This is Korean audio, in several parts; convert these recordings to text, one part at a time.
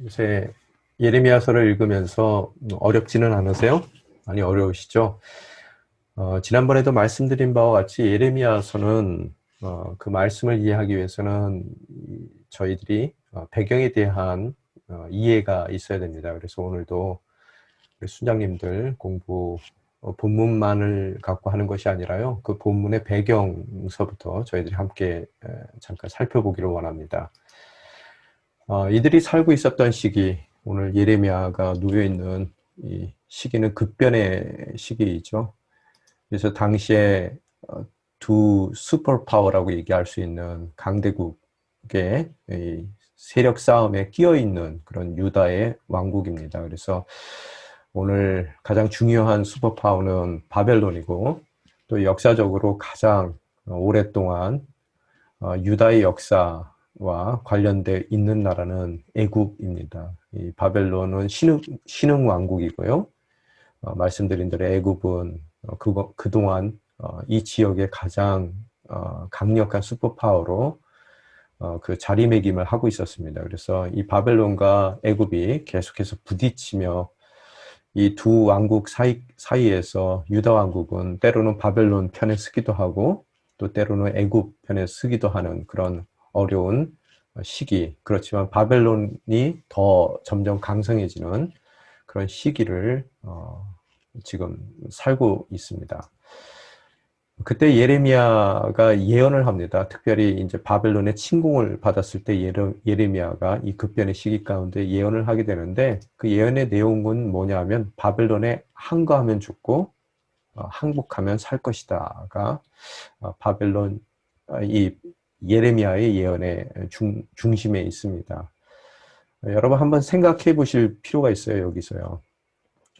요새 예레미야서를 읽으면서 어렵지는 않으세요? 많이 어려우시죠? 지난번에도 말씀드린 바와 같이 예레미야서는 그 말씀을 이해하기 위해서는 저희들이 배경에 대한 이해가 있어야 됩니다. 그래서 오늘도 우리 순장님들 공부 본문만을 갖고 하는 것이 아니라요. 그 본문의 배경서부터 저희들이 함께 잠깐 살펴보기를 원합니다. 이들이 살고 있었던 시기, 오늘 예레미야가 놓여있는 이 시기는 급변의 시기이죠. 그래서 당시에 두 슈퍼파워라고 얘기할 수 있는 강대국의 이 세력 싸움에 끼어있는 그런 유다의 왕국입니다. 그래서 오늘 가장 중요한 슈퍼파워는 바벨론이고, 또 역사적으로 가장 오랫동안 유다의 역사와 관련되어 있는 나라는 애굽입니다. 이 바벨론은 신흥 왕국이고요. 말씀드린 대로 애굽은 그동안 이 지역의 가장 강력한 슈퍼파워로 그 자리매김을 하고 있었습니다. 그래서 이 바벨론과 애굽이 계속해서 부딪히며 이 두 왕국 사이에서 유다 왕국은 때로는 바벨론 편에 서기도 하고 또 때로는 애굽 편에 서기도 하는 그런 어려운 시기, 그렇지만 바벨론이 더 점점 강성해지는 그런 시기를 지금 살고 있습니다. 그때 예레미야가 예언을 합니다. 특별히 이제 바벨론의 침공을 받았을 때 예레미야가 이 급변의 시기 가운데 예언을 하게 되는데, 그 예언의 내용은 뭐냐면 바벨론에 항거하면 죽고 항복하면 살 것이다가 바벨론 이 예레미야의 예언의 중심에 있습니다. 여러분 한번 생각해 보실 필요가 있어요. 여기서요.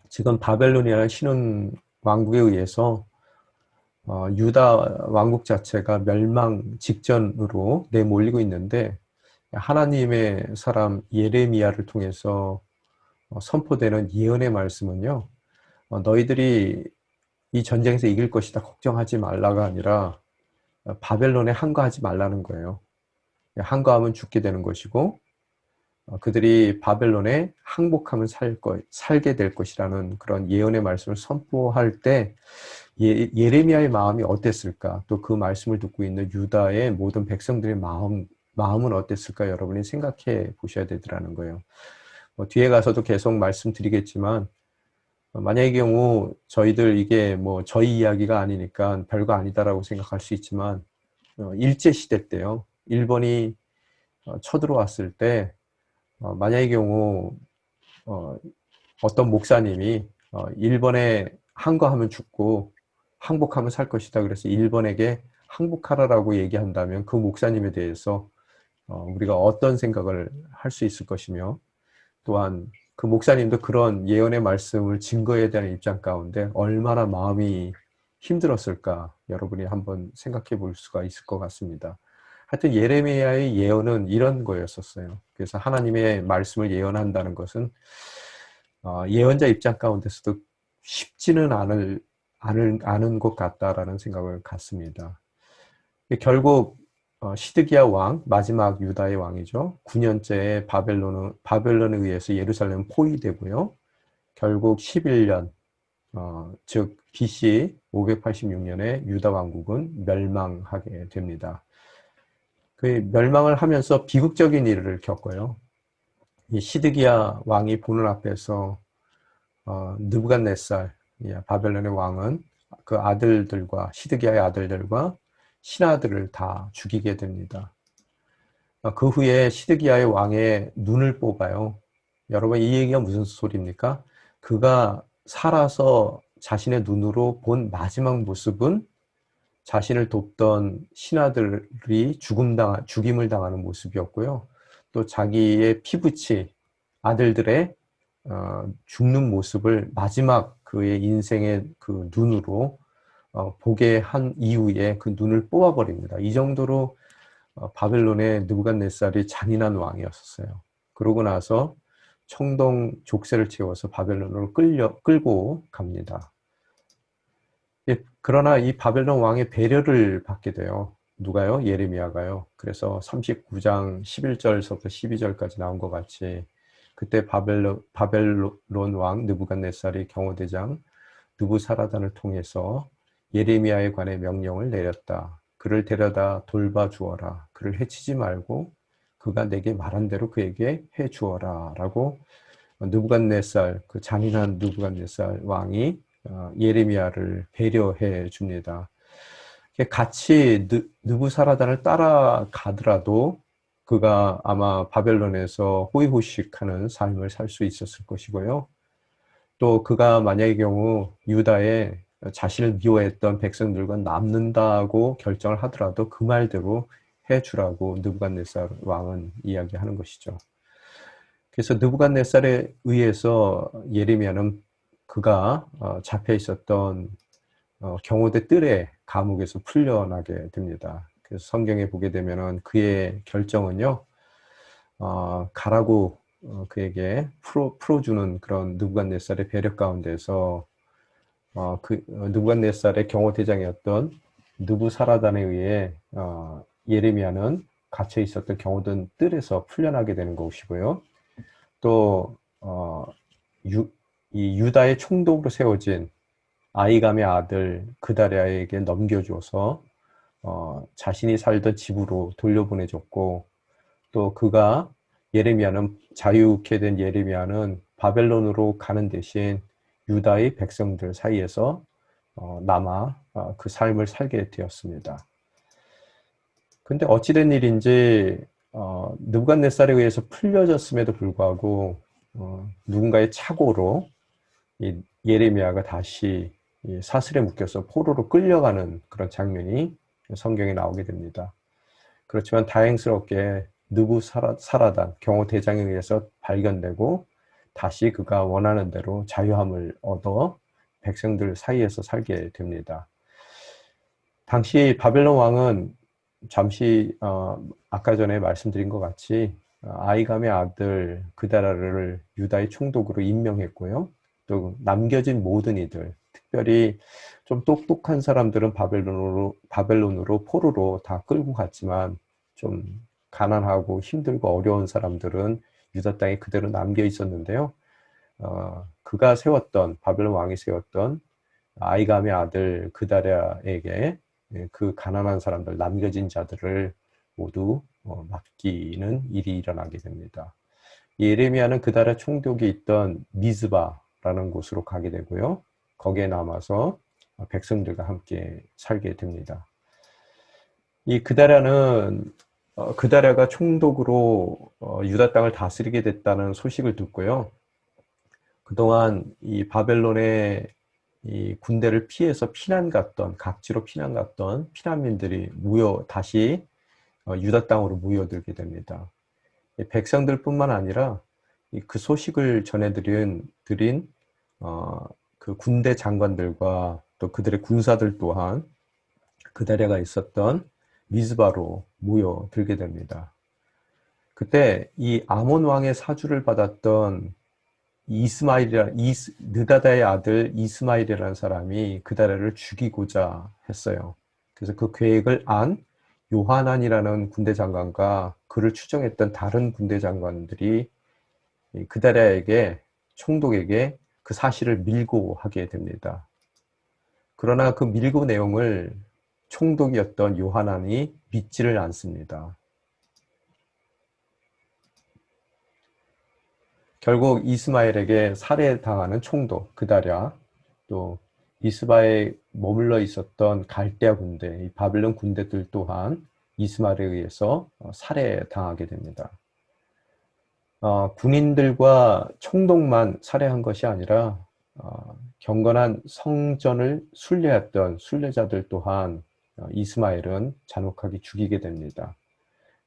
지금 바벨론이라는 신흥 왕국에 의해서 유다 왕국 자체가 멸망 직전으로 내몰리고 있는데, 하나님의 사람 예레미야를 통해서 선포되는 예언의 말씀은요, 너희들이 이 전쟁에서 이길 것이다 걱정하지 말라가 아니라 바벨론에 항거하지 말라는 거예요. 항거하면 죽게 되는 것이고, 그들이 바벨론에 항복하면 살게 될 것이라는 그런 예언의 말씀을 선포할 때 예레미야의 마음이 어땠을까? 또 그 말씀을 듣고 있는 유다의 모든 백성들의 마음은 어땠을까? 여러분이 생각해 보셔야 되더라는 거예요. 뒤에 가서도 계속 말씀드리겠지만, 만약의 경우 저희들 이게 뭐 저희 이야기가 아니니까 별거 아니다라고 생각할 수 있지만, 일제시대 때요. 일본이 쳐들어왔을 때, 만약의 경우 어떤 목사님이 일본에 항거하면 죽고 항복하면 살 것이다, 그래서 일본에게 항복하라라고 얘기한다면 그 목사님에 대해서 우리가 어떤 생각을 할 수 있을 것이며, 또한 그 목사님도 그런 예언의 말씀을 증거에 대한 입장 가운데 얼마나 마음이 힘들었을까, 여러분이 한번 생각해 볼 수가 있을 것 같습니다. 하여튼 예레미야의 예언은 이런 거였었어요. 그래서 하나님의 말씀을 예언한다는 것은 예언자 입장 가운데서도 쉽지는 않은 것 같다라는 생각을 갖습니다. 결국 시드기야 왕, 마지막 유다의 왕이죠. 9년째에 바벨론에 의해서 예루살렘은 포위되고요. 결국 11년, 즉 BC 586년에 유다 왕국은 멸망하게 됩니다. 그 멸망을 하면서 비극적인 일을 겪어요. 이 시드기야 왕이 보는 앞에서 느부갓네살, 바벨론의 왕은 그 아들들과 시드기야의 아들들과 신하들을 다 죽이게 됩니다. 그 후에 시드기야의 왕의 눈을 뽑아요. 여러분, 이 얘기가 무슨 소리입니까? 그가 살아서 자신의 눈으로 본 마지막 모습은 자신을 돕던 신하들이 죽임을 당하는 모습이었고요. 또 자기의 피부치 아들들의 죽는 모습을 마지막 그의 인생의 그 눈으로 보게 한 이후에 그 눈을 뽑아버립니다. 이 정도로 바벨론의 느부갓네살이 잔인한 왕이었어요. 그러고 나서 청동 족쇄를 채워서 바벨론으로 끌고 갑니다. 그러나 이 바벨론 왕의 배려를 받게 돼요. 누가요? 예레미야가요. 그래서 39장 11절서부터 12절까지 나온 것 같이 그때 바벨론 왕 느부갓네살이 경호대장 느부사라단을 통해서 예레미야에 관해 명령을 내렸다. 그를 데려다 돌봐 주어라. 그를 해치지 말고 그가 내게 말한 대로 그에게 해 주어라. 라고 느부갓네살, 그 잔인한 느부갓네살 왕이 예레미야를 배려해 줍니다. 같이 느부사라단을 따라가더라도 그가 아마 바벨론에서 호의호식하는 삶을 살 수 있었을 것이고요. 또 그가 만약의 경우 유다에 자신을 미워했던 백성들과 남는다고 결정을 하더라도 그 말대로 해주라고 느부갓네살 왕은 이야기하는 것이죠. 그래서 느부갓네살에 의해서 예레미야는 그가 잡혀 있었던 경호대 뜰에 감옥에서 풀려나게 됩니다. 그래서 성경에 보게 되면은 그의 결정은요, 가라고 그에게 풀어주는 그런 느부갓네살의 배려 가운데서 느부갓네살의 경호대장이었던 느부사라단에 의해 예레미야는 갇혀 있었던 경호된 뜰에서 풀려나게 되는 것이고요. 또 이 유다의 총독으로 세워진 아히감의 아들 그다랴에게 넘겨줘서 자신이 살던 집으로 돌려보내줬고, 또 그가 자유케 된 예레미야는 바벨론으로 가는 대신 유다의 백성들 사이에서 남아 그 삶을 살게 되었습니다. 근데 어찌된 일인지 느부갓네살에 의해서 풀려졌음에도 불구하고 누군가의 착오로 이 예레미야가 다시 이 사슬에 묶여서 포로로 끌려가는 그런 장면이 성경에 나오게 됩니다. 그렇지만 다행스럽게 느부사라단 경호대장에 의해서 발견되고 다시 그가 원하는 대로 자유함을 얻어 백성들 사이에서 살게 됩니다. 당시 바벨론 왕은 잠시 아까 전에 말씀드린 것 같이 아히감의 아들 그다랴를 유다의 총독으로 임명했고요. 또 남겨진 모든 이들, 특별히 좀 똑똑한 사람들은 바벨론으로 포로로 다 끌고 갔지만 좀 가난하고 힘들고 어려운 사람들은 유다 땅에 그대로 남겨 있었는데요. 그가 바벨론 왕이 세웠던 아히감의 아들 그다랴에게 그 가난한 사람들, 남겨진 자들을 모두 맡기는 일이 일어나게 됩니다. 예레미야는 그다랴 총독이 있던 미스바라는 곳으로 가게 되고요. 거기에 남아서 백성들과 함께 살게 됩니다. 이 그다랴가 총독으로 유다 땅을 다스리게 됐다는 소식을 듣고요. 그동안 이 바벨론의 이 군대를 피해서 각지로 피난 갔던 피난민들이 다시 유다 땅으로 모여들게 됩니다. 백성들뿐만 아니라 그 소식을 전해드린 그 군대 장관들과 또 그들의 군사들 또한 그다랴가 있었던 미스바로 모여들게 됩니다. 그때 이 아몬 왕의 사주를 받았던 느다다의 아들 이스마일이라는 사람이 그다랴를 죽이고자 했어요. 그래서 그 계획을 안 요하난이라는 군대 장관과 그를 추종했던 다른 군대 장관들이 그다랴에게 총독에게 그 사실을 밀고 하게 됩니다. 그러나 그 밀고 내용을 총독이었던 요하난이 믿지를 않습니다. 결국 이스마엘에게 살해당하는 총독 그다랴, 또 미스바에 머물러 있었던 갈대아 군대, 이 바벨론 군대들 또한 이스마엘에 의해서 살해당하게 됩니다. 군인들과 총독만 살해한 것이 아니라 경건한 성전을 순례했던 순례자들 또한 이스마엘은 잔혹하게 죽이게 됩니다.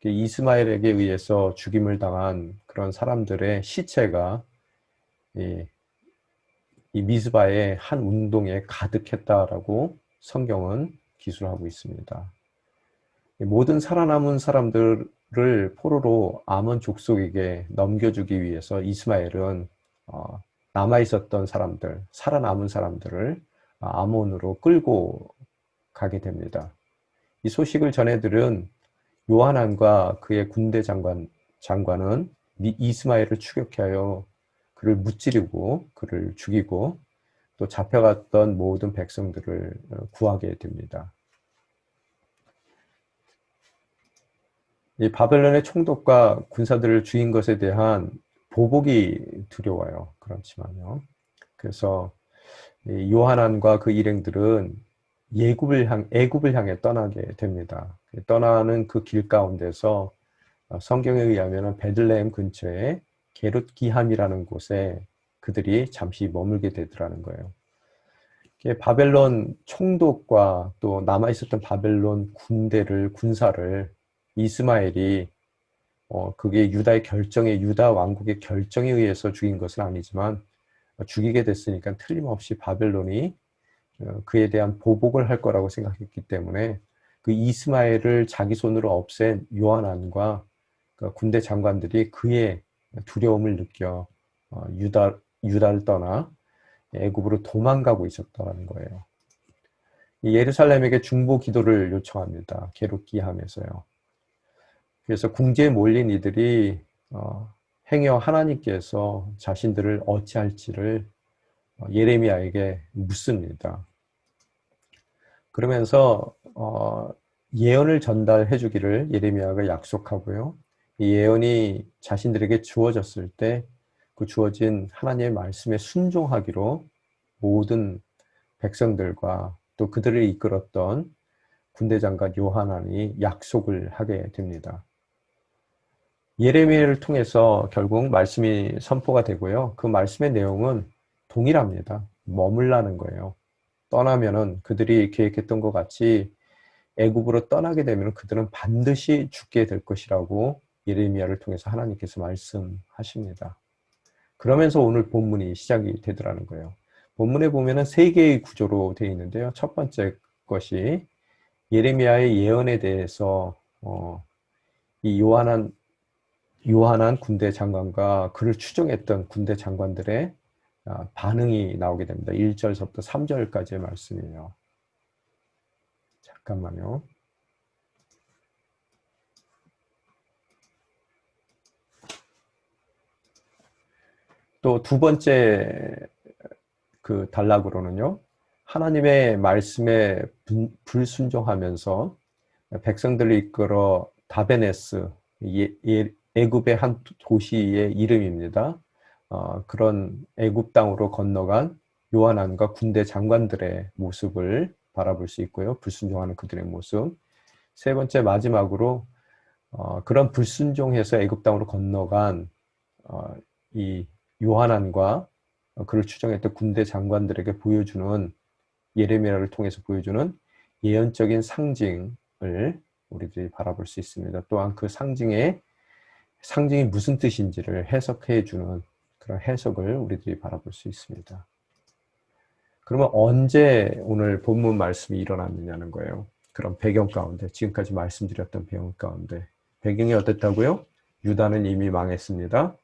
이스마엘에게 의해서 죽임을 당한 그런 사람들의 시체가 이 미스바의 한 운동에 가득했다라고 성경은 기술하고 있습니다. 모든 살아남은 사람들을 포로로 아몬 족속에게 넘겨주기 위해서 이스마엘은 남아있었던 살아남은 사람들을 아몬으로 끌고 가게 됩니다. 이 소식을 전해들은 요하난과 그의 군대 장관은 이스마엘을 추격하여 그를 무찌르고 그를 죽이고 또 잡혀갔던 모든 백성들을 구하게 됩니다. 이 바벨론의 총독과 군사들을 죽인 것에 대한 보복이 두려워요. 그렇지만요. 그래서 요하난과 그 일행들은 애굽을 향해 떠나게 됩니다. 떠나는 그 길 가운데서 성경에 의하면 베들레헴 근처에 게룻기함이라는 곳에 그들이 잠시 머물게 되더라는 거예요. 바벨론 총독과 또 남아있었던 바벨론 군사를 이스마엘이 그게 유다 왕국의 결정에 의해서 죽인 것은 아니지만 죽이게 됐으니까 틀림없이 바벨론이 그에 대한 보복을 할 거라고 생각했기 때문에 그 이스마엘을 자기 손으로 없앤 요하난과 그 군대 장관들이 그의 두려움을 느껴 유다를 떠나 애굽으로 도망가고 있었다는 거예요. 예루살렘에게 중보 기도를 요청합니다. 게룻기함에서요. 그래서 궁지에 몰린 이들이 행여 하나님께서 자신들을 어찌할지를 예레미야에게 묻습니다. 그러면서 예언을 전달해 주기를 예레미야가 약속하고요. 이 예언이 자신들에게 주어졌을 때 그 주어진 하나님의 말씀에 순종하기로 모든 백성들과 또 그들을 이끌었던 군대 장관 요하난이 약속을 하게 됩니다. 예레미야를 통해서 결국 말씀이 선포가 되고요. 그 말씀의 내용은 동일합니다. 머물라는 거예요. 떠나면은 그들이 계획했던 것 같이 애굽으로 떠나게 되면 그들은 반드시 죽게 될 것이라고 예레미야를 통해서 하나님께서 말씀하십니다. 그러면서 오늘 본문이 시작이 되더라는 거예요. 본문에 보면은 세 개의 구조로 되어 있는데요. 첫 번째 것이 예레미야의 예언에 대해서 이 요한한 군대 장관과 그를 추종했던 군대 장관들의 반응이 나오게 됩니다. 1절서부터 3절까지의 말씀이에요. 잠깐만요. 또 두 번째 그 단락으로는요. 하나님의 말씀에 불순종하면서 백성들을 이끌어 다베네스, 애굽의 한 도시의 이름입니다. 그런 애굽 땅으로 건너간 요한안과 군대 장관들의 모습을 바라볼 수 있고요. 불순종하는 그들의 모습. 세 번째 마지막으로 그런 불순종해서 애굽 땅으로 건너간 이 요한안과 그를 추종했던 군대 장관들에게 보여주는 예레미야를 통해서 보여주는 예언적인 상징을 우리들이 바라볼 수 있습니다. 또한 그 상징이 무슨 뜻인지를 해석해 주는 그런 해석을 우리들이 바라볼 수 있습니다. 그러면 언제 오늘 본문 말씀이 일어났느냐는 거예요. 그런 배경 가운데, 지금까지 말씀드렸던 배경 가운데. 배경이 어땠다고요? 유다는 이미 망했습니다.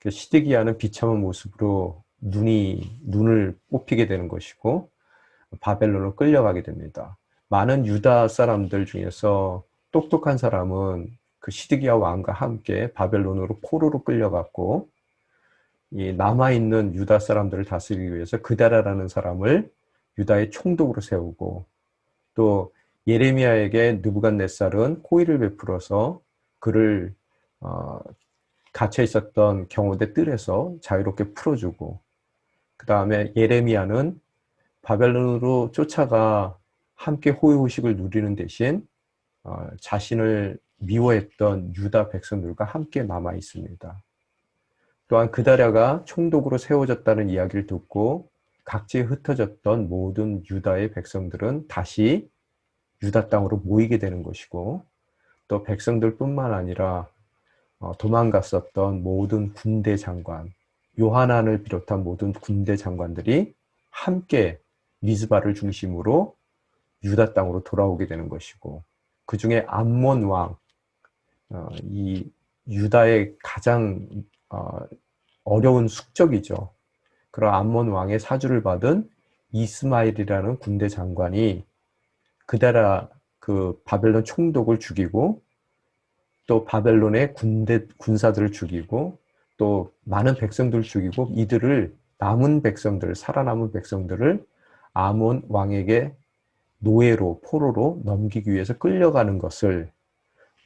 시드기야는 비참한 모습으로 눈을 뽑히게 되는 것이고 바벨론으로 끌려가게 됩니다. 많은 유다 사람들 중에서 똑똑한 사람은 그 시드기야 왕과 함께 바벨론으로 포로로 끌려갔고 이 남아있는 유다 사람들을 다스리기 위해서 그다라라는 사람을 유다의 총독으로 세우고 또 예레미야에게 느부갓네살은 호의를 베풀어서 그를 갇혀 있었던 경호대 뜰에서 자유롭게 풀어주고 그 다음에 예레미야는 바벨론으로 쫓아가 함께 호의호식을 누리는 대신 자신을 미워했던 유다 백성들과 함께 남아 있습니다. 또한 그다랴가 총독으로 세워졌다는 이야기를 듣고 각지에 흩어졌던 모든 유다의 백성들은 다시 유다 땅으로 모이게 되는 것이고 또 백성들뿐만 아니라 도망갔었던 모든 군대 장관, 요하난을 비롯한 모든 군대 장관들이 함께 미스바를 중심으로 유다 땅으로 돌아오게 되는 것이고 그 중에 암몬 왕, 이 유다의 가장 어려운 숙적이죠. 그런 암몬 왕의 사주를 받은 이스마엘이라는 군대 장관이 그다라 그 바벨론 총독을 죽이고 또 바벨론의 군사들을 죽이고 또 많은 백성들을 죽이고 이들을 남은 백성들, 살아남은 백성들을 아몬 왕에게 노예로 포로로 넘기기 위해서 끌려가는 것을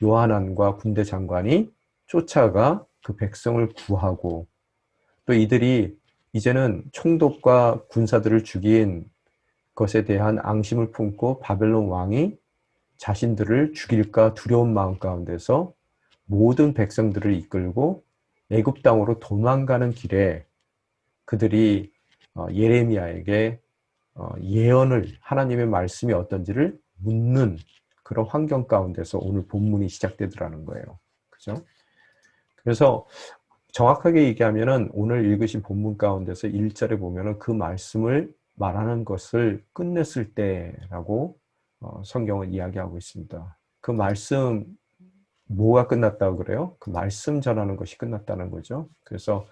요하난과 군대 장관이 쫓아가 그 백성을 구하고 또 이들이 이제는 총독과 군사들을 죽인 것에 대한 앙심을 품고 바벨론 왕이 자신들을 죽일까 두려운 마음 가운데서 모든 백성들을 이끌고 애굽 땅으로 도망가는 길에 그들이 예레미야에게 예언을 하나님의 말씀이 어떤지를 묻는 그런 환경 가운데서 오늘 본문이 시작되더라는 거예요. 그죠? 그래서 정확하게 얘기하면은 오늘 읽으신 본문 가운데서 1절에 보면은 그 말씀을 말하는 것을 끝냈을 때라고 성경은 이야기하고 있습니다. 그 말씀 뭐가 끝났다고 그래요? 그 말씀 전하는 것이 끝났다는 거죠. 그래서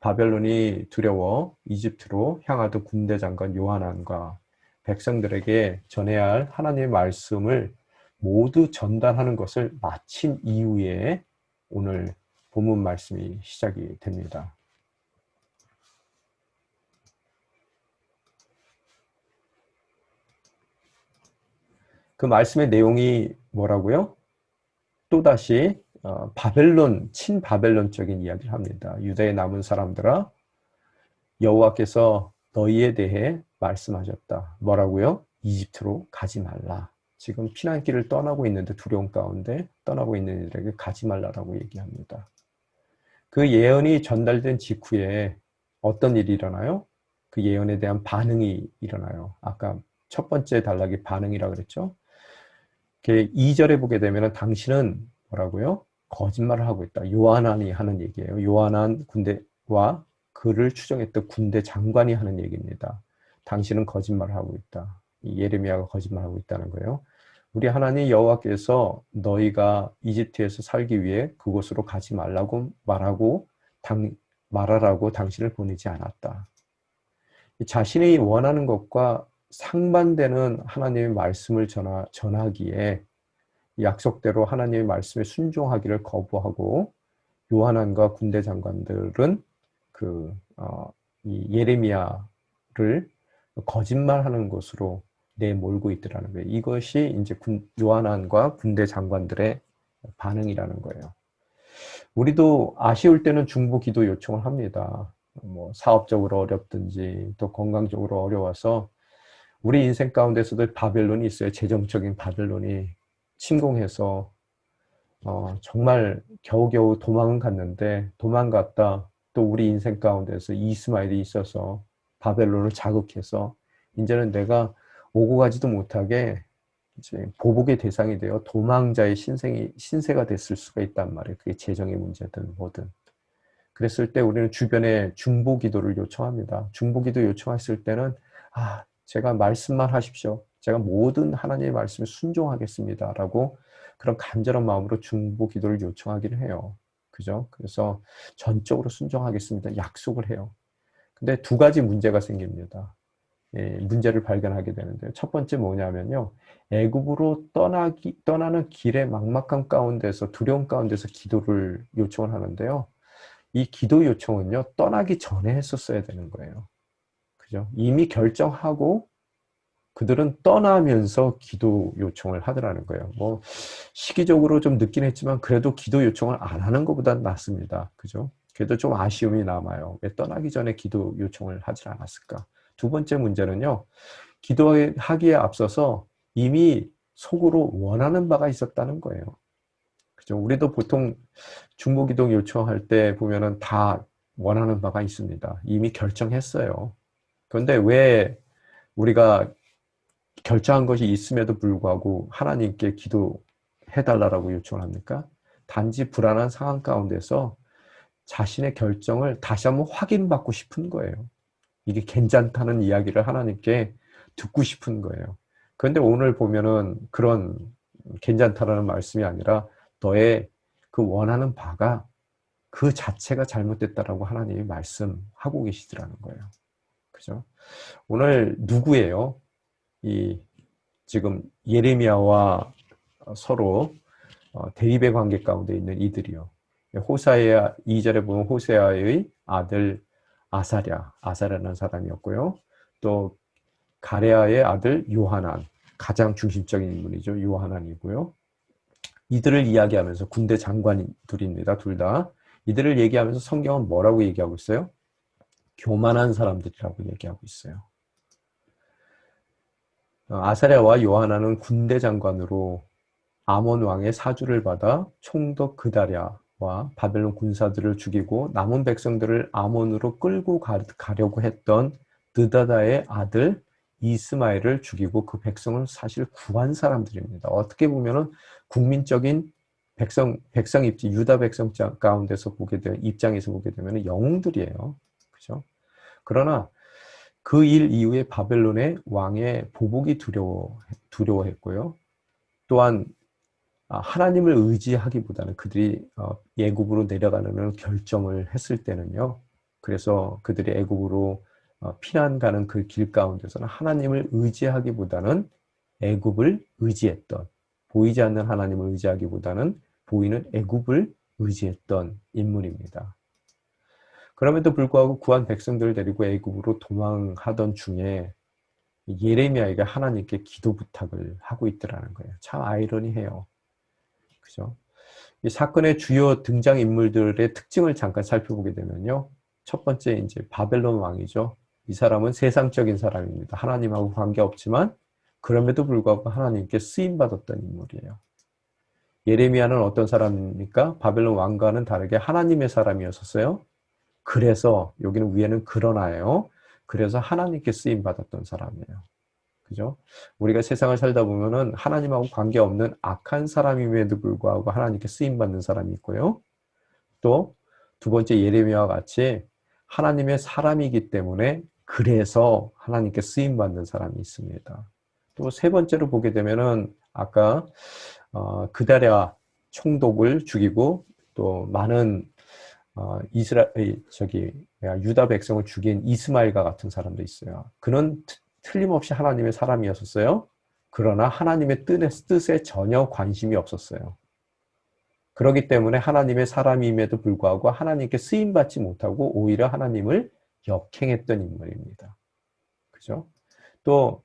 바벨론이 두려워 이집트로 향하던 군대 장관 요하난과 백성들에게 전해야 할 하나님의 말씀을 모두 전달하는 것을 마친 이후에 오늘 본문 말씀이 시작이 됩니다. 그 말씀의 내용이 뭐라고요? 또다시 바벨론, 친바벨론적인 이야기를 합니다. 유다에 남은 사람들아, 여호와께서 너희에 대해 말씀하셨다. 뭐라고요? 이집트로 가지 말라. 지금 피난길을 떠나고 있는데 두려움 가운데 떠나고 있는 이들에게 가지 말라라고 얘기합니다. 그 예언이 전달된 직후에 어떤 일이 일어나요? 그 예언에 대한 반응이 일어나요. 아까 첫 번째 단락이 반응이라고 그랬죠? 2절에 보게 되면 당신은 뭐라고요? 거짓말을 하고 있다. 요하난이 하는 얘기예요. 요하난 군대와 그를 추종했던 군대 장관이 하는 얘기입니다. 당신은 거짓말을 하고 있다. 예레미야가 거짓말하고 있다는 거예요. 우리 하나님 여호와께서 너희가 이집트에서 살기 위해 그곳으로 가지 말라고 말하라고 당신을 보내지 않았다. 자신이 원하는 것과 상반되는 하나님의 말씀을 전하기에 약속대로 하나님의 말씀에 순종하기를 거부하고 요하난과 군대 장관들은 이 예레미야를 거짓말하는 것으로 내몰고 있더라는 거예요. 이것이 이제 요하난과 군대 장관들의 반응이라는 거예요. 우리도 아쉬울 때는 중보 기도 요청을 합니다. 뭐 사업적으로 어렵든지 또 건강적으로 어려워서 우리 인생 가운데서도 바벨론이 있어요. 재정적인 바벨론이 침공해서 정말 겨우겨우 도망은 갔는데 도망갔다 또 우리 인생 가운데서 이스마엘이 있어서 바벨론을 자극해서 이제는 내가 오고 가지도 못하게 이제 보복의 대상이 되어 도망자의 신세가 됐을 수가 있단 말이에요. 그게 재정의 문제든 뭐든. 그랬을 때 우리는 주변에 중보 기도를 요청합니다. 중보 기도 요청했을 때는 제가 말씀만 하십시오. 제가 모든 하나님의 말씀에 순종하겠습니다. 라고 그런 간절한 마음으로 중보 기도를 요청하기를 해요. 그죠? 그래서 전적으로 순종하겠습니다. 약속을 해요. 근데 두 가지 문제가 생깁니다. 문제를 발견하게 되는데요. 첫 번째 뭐냐면요. 애굽으로 떠나는 길의 막막함 가운데서 두려움 가운데서 기도를 요청을 하는데요. 이 기도 요청은요. 떠나기 전에 했었어야 되는 거예요. 그죠? 이미 결정하고 그들은 떠나면서 기도 요청을 하더라는 거예요. 뭐 시기적으로 좀 늦긴 했지만 그래도 기도 요청을 안 하는 것보다는 낫습니다. 그죠? 그래도 좀 아쉬움이 남아요. 왜 떠나기 전에 기도 요청을 하지 않았을까? 두 번째 문제는요. 기도하기에 앞서서 이미 속으로 원하는 바가 있었다는 거예요. 그죠? 우리도 보통 중보기도 요청할 때 보면은 다 원하는 바가 있습니다. 이미 결정했어요. 그런데 왜 우리가 결정한 것이 있음에도 불구하고 하나님께 기도해달라고 요청을 합니까? 단지 불안한 상황 가운데서 자신의 결정을 다시 한번 확인받고 싶은 거예요. 이게 괜찮다는 이야기를 하나님께 듣고 싶은 거예요. 그런데 오늘 보면은 그런 괜찮다라는 말씀이 아니라 너의 그 원하는 바가 그 자체가 잘못됐다라고 하나님이 말씀하고 계시더라는 거예요. 그죠? 오늘 누구예요? 지금 예레미야와 서로 대립의 관계 가운데 있는 이들이요. 호사야 2절에 보면 호세아의 아들 아사랴라는 사람이었고요. 또 가레아의 아들 요하난, 가장 중심적인 인물이죠. 요하난이고요. 이들을 이야기하면서 군대 장관들입니다. 둘 다. 이들을 얘기하면서 성경은 뭐라고 얘기하고 있어요? 교만한 사람들이라고 얘기하고 있어요. 아사랴와 요하나는 군대 장관으로 아몬 왕의 사주를 받아 총독 그다랴와 바벨론 군사들을 죽이고 남은 백성들을 아몬으로 끌고 가려고 했던 느다다의 아들 이스마엘을 죽이고 그 백성을 사실 구한 사람들입니다. 어떻게 보면은 국민적인 백성 입지 유다 백성 가운데서 입장에서 보게 되면 영웅들이에요. 그죠? 그러나 그 일 이후에 바벨론의 왕의 보복이 두려워했고요. 또한 하나님을 의지하기보다는 그들이 애굽으로 내려가는 결정을 했을 때는요. 그래서 그들이 애굽으로 피난 가는 그 길 가운데서는 하나님을 의지하기보다는 애굽을 의지했던, 보이지 않는 하나님을 의지하기보다는 보이는 애굽을 의지했던 인물입니다. 그럼에도 불구하고 구한 백성들을 데리고 애굽으로 도망하던 중에 예레미야에게 하나님께 기도 부탁을 하고 있더라는 거예요. 참 아이러니해요. 그죠? 이 사건의 주요 등장인물들의 특징을 잠깐 살펴보게 되면요. 첫 번째, 이제 바벨론 왕이죠. 이 사람은 세상적인 사람입니다. 하나님하고 관계없지만, 그럼에도 불구하고 하나님께 쓰임받았던 인물이에요. 예레미야는 어떤 사람입니까? 바벨론 왕과는 다르게 하나님의 사람이었었어요. 그래서, 여기는 위에는 그러나요. 그래서 하나님께 쓰임받았던 사람이에요. 그죠? 우리가 세상을 살다 보면은 하나님하고 관계없는 악한 사람임에도 불구하고 하나님께 쓰임받는 사람이 있고요. 또 두 번째 예레미야와 같이 하나님의 사람이기 때문에 그래서 하나님께 쓰임받는 사람이 있습니다. 또 세 번째로 보게 되면은 아까 그다랴 총독을 죽이고 또 많은 유다 백성을 죽인 이스마엘과 같은 사람도 있어요. 그는 틀림없이 하나님의 사람이었었어요. 그러나 하나님의 뜻에 전혀 관심이 없었어요. 그렇기 때문에 하나님의 사람임에도 불구하고 하나님께 쓰임받지 못하고 오히려 하나님을 역행했던 인물입니다. 그죠? 또,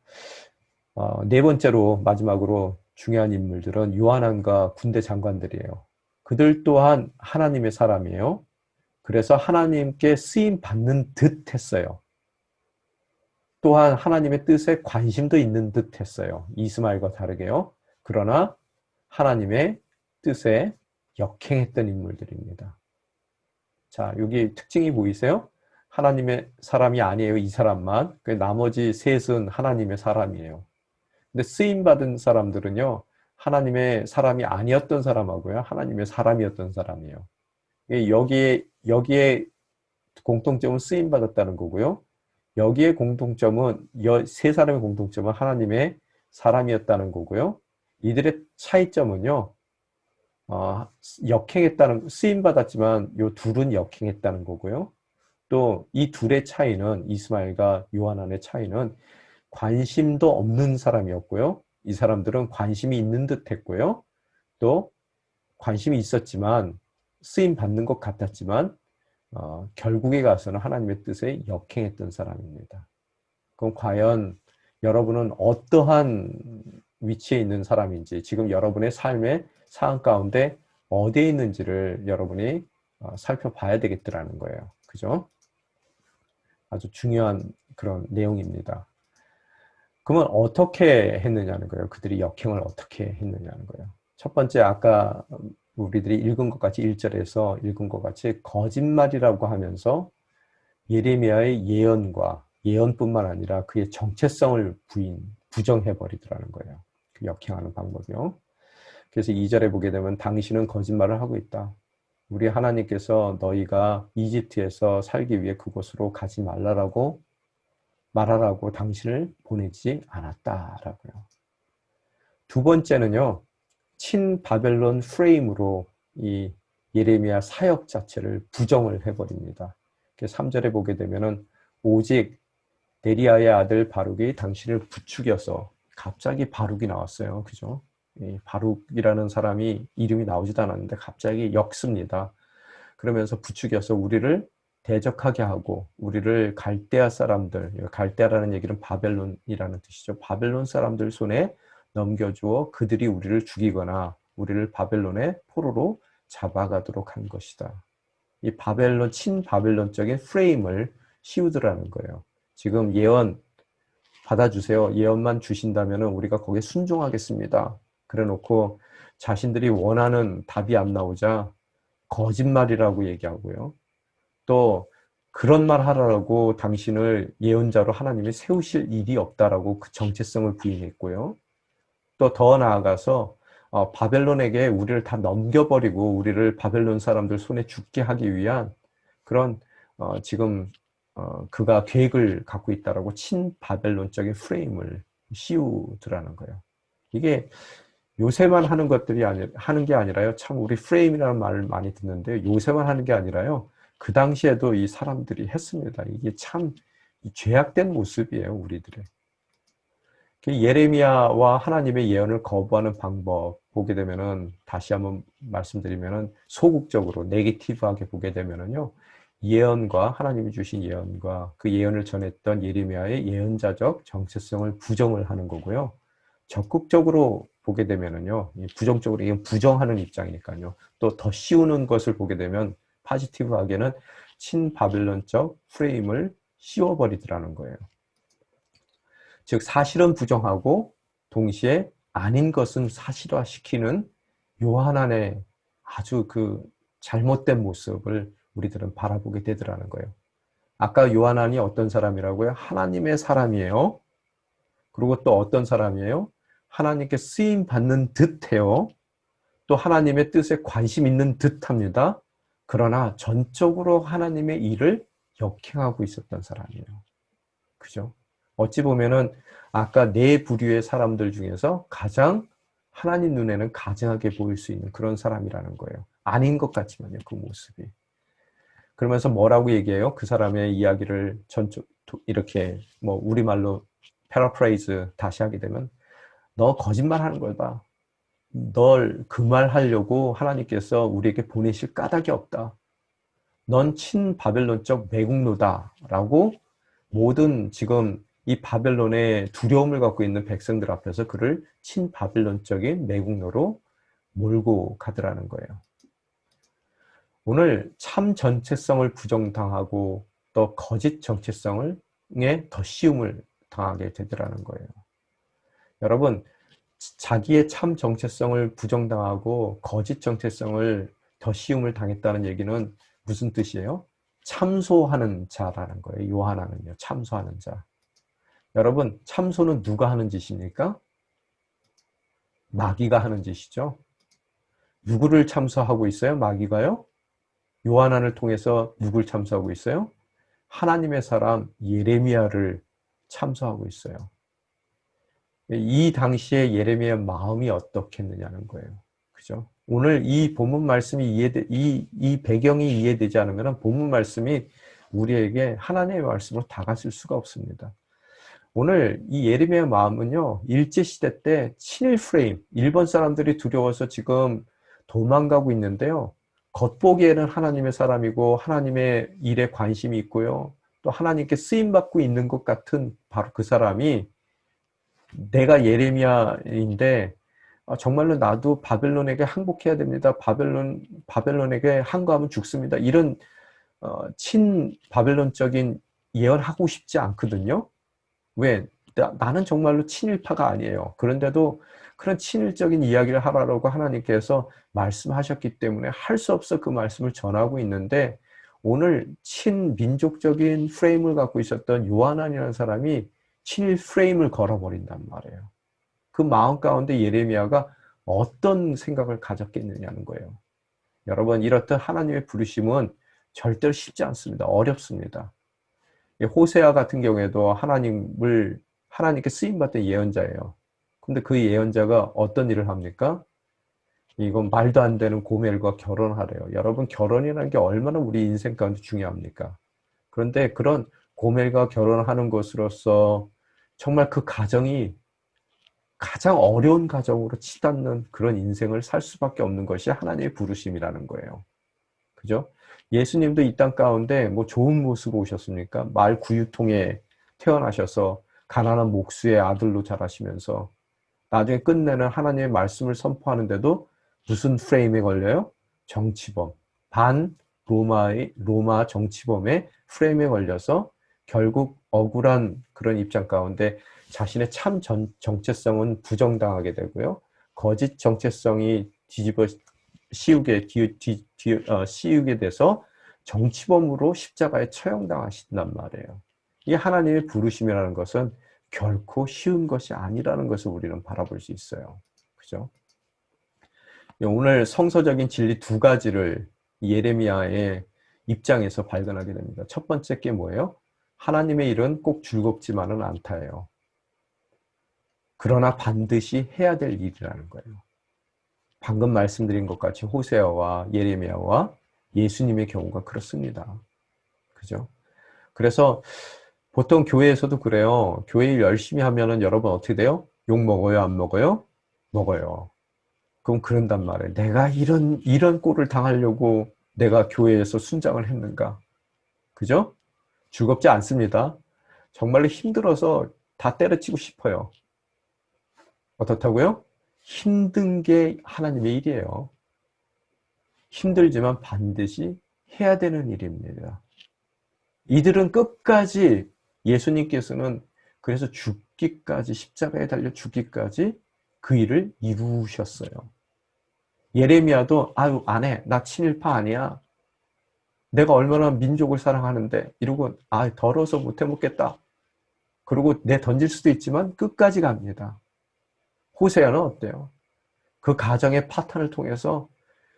네 번째로, 마지막으로 중요한 인물들은 요한안과 군대 장관들이에요. 그들 또한 하나님의 사람이에요. 그래서 하나님께 쓰임 받는 듯 했어요. 또한 하나님의 뜻에 관심도 있는 듯 했어요. 이스마엘과 다르게요. 그러나 하나님의 뜻에 역행했던 인물들입니다. 자, 여기 특징이 보이세요? 하나님의 사람이 아니에요, 이 사람만. 나머지 셋은 하나님의 사람이에요. 근데 쓰임받은 사람들은요, 하나님의 사람이 아니었던 사람하고요, 하나님의 사람이었던 사람이에요. 여기에 공통점은 쓰임받았다는 거고요. 여기에 공통점은, 세 사람의 공통점은 하나님의 사람이었다는 거고요. 이들의 차이점은요, 쓰임받았지만 요 둘은 역행했다는 거고요. 또 이 둘의 차이는, 이스마엘과 요하난의 차이는 관심도 없는 사람이었고요. 이 사람들은 관심이 있는 듯 했고요. 또 관심이 있었지만, 쓰임 받는 것 같았지만, 결국에 가서는 하나님의 뜻에 역행했던 사람입니다. 그럼 과연 여러분은 어떠한 위치에 있는 사람인지, 지금 여러분의 삶의 상황 가운데 어디에 있는지를 여러분이 살펴봐야 되겠더라는 거예요. 그죠? 아주 중요한 그런 내용입니다. 그러면 어떻게 했느냐는 거예요. 그들이 역행을 어떻게 했느냐는 거예요. 첫 번째, 아까 우리들이 읽은 것 같이 1절에서 읽은 것 같이 거짓말이라고 하면서 예레미야의 예언뿐만 아니라 그의 정체성을 부정해버리더라는 거예요. 그 역행하는 방법이요. 그래서 2절에 보게 되면 당신은 거짓말을 하고 있다. 우리 하나님께서 너희가 이집트에서 살기 위해 그곳으로 가지 말라고 말하라고 당신을 보내지 않았다라고요. 두 번째는요. 친바벨론 프레임으로 이 예레미야 사역 자체를 부정을 해버립니다. 3절에 보게 되면은 오직 네리야의 아들 바룩이 당신을 부추겨서, 갑자기 바룩이 나왔어요. 그죠? 이 바룩이라는 사람이 이름이 나오지도 않았는데 갑자기 엮습니다. 그러면서 부추겨서 우리를 대적하게 하고 우리를 갈대아 사람들, 갈대아라는 얘기는 바벨론이라는 뜻이죠. 바벨론 사람들 손에 넘겨주어 그들이 우리를 죽이거나 우리를 바벨론의 포로로 잡아가도록 한 것이다. 이 바벨론, 친바벨론적인 프레임을 씌우더라는 거예요. 지금 예언 받아주세요. 예언만 주신다면 우리가 거기에 순종하겠습니다. 그래 놓고 자신들이 원하는 답이 안 나오자 거짓말이라고 얘기하고요. 또 그런 말 하라고 당신을 예언자로 하나님이 세우실 일이 없다라고 그 정체성을 부인했고요. 또 더 나아가서 바벨론에게 우리를 다 넘겨버리고 우리를 바벨론 사람들 손에 죽게 하기 위한 그런 지금 그가 계획을 갖고 있다라고 친바벨론적인 프레임을 씌우더라는 거예요. 이게 요새만 하는 것들이 하는 게 아니라요. 참 우리 프레임이라는 말을 많이 듣는데 요새만 하는 게 아니라요. 그 당시에도 이 사람들이 했습니다. 이게 참 죄악된 모습이에요, 우리들의. 예레미야와 하나님의 예언을 거부하는 방법 보게 되면은 다시 한번 말씀드리면은 소극적으로 네게티브하게 보게 되면은요. 예언과 하나님이 주신 예언과 그 예언을 전했던 예레미야의 예언자적 정체성을 부정을 하는 거고요. 적극적으로 보게 되면은요. 부정적으로 이건 부정하는 입장이니까요. 또 더 씌우는 것을 보게 되면 파지티브하게는 친바빌론적 프레임을 씌워버리더라는 거예요. 즉 사실은 부정하고 동시에 아닌 것은 사실화시키는 요한안의 아주 그 잘못된 모습을 우리들은 바라보게 되더라는 거예요. 아까 요한안이 어떤 사람이라고요? 하나님의 사람이에요. 그리고 또 어떤 사람이에요? 하나님께 쓰임 받는 듯해요. 또 하나님의 뜻에 관심 있는 듯합니다. 그러나 전적으로 하나님의 일을 역행하고 있었던 사람이에요. 그죠? 어찌 보면은 아까 네 부류의 사람들 중에서 가장 하나님 눈에는 가증하게 보일 수 있는 그런 사람이라는 거예요. 아닌 것 같지만요, 그 모습이. 그러면서 뭐라고 얘기해요? 그 사람의 이야기를 이렇게 뭐 우리말로 패러프레이즈 다시 하게 되면 너 거짓말 하는 거다. 널 그 말 하려고 하나님께서 우리에게 보내실 까닭이 없다. 넌 친바벨론적 매국노다라고 모든 지금 이 바벨론의 두려움을 갖고 있는 백성들 앞에서 그를 친바벨론적인 매국노로 몰고 가더라는 거예요. 오늘 참 정체성을 부정당하고 또 거짓 정체성에 더 씌움을 당하게 되더라는 거예요. 여러분, 자기의 참 정체성을 부정당하고 거짓 정체성을 더 씌움을 당했다는 얘기는 무슨 뜻이에요? 참소하는 자라는 거예요. 요한안은요. 참소하는 자. 여러분, 참소는 누가 하는 짓입니까? 마귀가 하는 짓이죠. 누구를 참소하고 있어요? 마귀가요? 요한안을 통해서 누굴 참소하고 있어요? 하나님의 사람 예레미야를 참소하고 있어요. 이 당시에 예레미야의 마음이 어떻겠느냐는 거예요. 그죠? 오늘 이 본문 말씀이 이 배경이 이해되지 않으면 본문 말씀이 우리에게 하나님의 말씀으로 다가설 수가 없습니다. 오늘 이 예레미야 마음은요, 일제시대 때 친일 프레임, 일본 사람들이 두려워서 지금 도망가고 있는데요. 겉보기에는 하나님의 사람이고 하나님의 일에 관심이 있고요. 또 하나님께 쓰임받고 있는 것 같은 바로 그 사람이 내가 예레미야인데 정말로 나도 바벨론에게 항복해야 됩니다. 바벨론에게 항거하면 죽습니다. 이런 친바벨론적인 예언하고 싶지 않거든요. 왜? 나는 정말로 친일파가 아니에요. 그런데도 그런 친일적인 이야기를 하라고 하나님께서 말씀하셨기 때문에 할 수 없어 그 말씀을 전하고 있는데 오늘 친민족적인 프레임을 갖고 있었던 요한안이라는 사람이 친일 프레임을 걸어버린단 말이에요. 그 마음 가운데 예레미야가 어떤 생각을 가졌겠느냐는 거예요. 여러분, 이렇듯 하나님의 부르심은 절대로 쉽지 않습니다. 어렵습니다. 호세아 같은 경우에도 하나님께 쓰임받던 예언자예요. 근데 그 예언자가 어떤 일을 합니까? 이건 말도 안 되는 고멜과 결혼하래요. 여러분, 결혼이라는 게 얼마나 우리 인생 가운데 중요합니까? 그런데 그런 고멜과 결혼하는 것으로서 정말 그 가정이 가장 어려운 가정으로 치닫는 그런 인생을 살 수밖에 없는 것이 하나님의 부르심이라는 거예요. 그죠? 예수님도 이 땅 가운데 뭐 좋은 모습으로 오셨습니까? 말 구유통에 태어나셔서 가난한 목수의 아들로 자라시면서 나중에 끝내는 하나님의 말씀을 선포하는데도 무슨 프레임에 걸려요? 정치범. 로마 정치범의 프레임에 걸려서 결국 억울한 그런 입장 가운데 자신의 참 정체성은 부정당하게 되고요. 거짓 정체성이 뒤집어 씌우게 돼서 정치범으로 십자가에 처형당하신단 말이에요. 이 하나님의 부르심이라는 것은 결코 쉬운 것이 아니라는 것을 우리는 바라볼 수 있어요. 그죠? 오늘 성서적인 진리 두 가지를 예레미야의 입장에서 발견하게 됩니다. 첫 번째 게 뭐예요? 하나님의 일은 꼭 즐겁지만은 않다예요. 그러나 반드시 해야 될 일이라는 거예요. 방금 말씀드린 것 같이 호세아와 예레미야와 예수님의 경우가 그렇습니다. 그죠? 그래서 보통 교회에서도 그래요. 교회 일 열심히 하면은 여러분 어떻게 돼요? 욕 먹어요? 안 먹어요? 먹어요. 그럼 그런단 말이에요. 내가 이런 꼴을 당하려고 내가 교회에서 순장을 했는가? 그죠? 즐겁지 않습니다. 정말로 힘들어서 다 때려치고 싶어요. 어떻다고요? 힘든 게 하나님의 일이에요. 힘들지만 반드시 해야 되는 일입니다. 이들은 끝까지 예수님께서는 그래서 죽기까지 십자가에 달려 죽기까지 그 일을 이루셨어요. 예레미야도 아유 안 해. 나 친일파 아니야. 내가 얼마나 민족을 사랑하는데 이러고 아 더러워서 못 해먹겠다. 그리고 내 던질 수도 있지만 끝까지 갑니다. 호세아는 어때요? 그 가정의 파탄을 통해서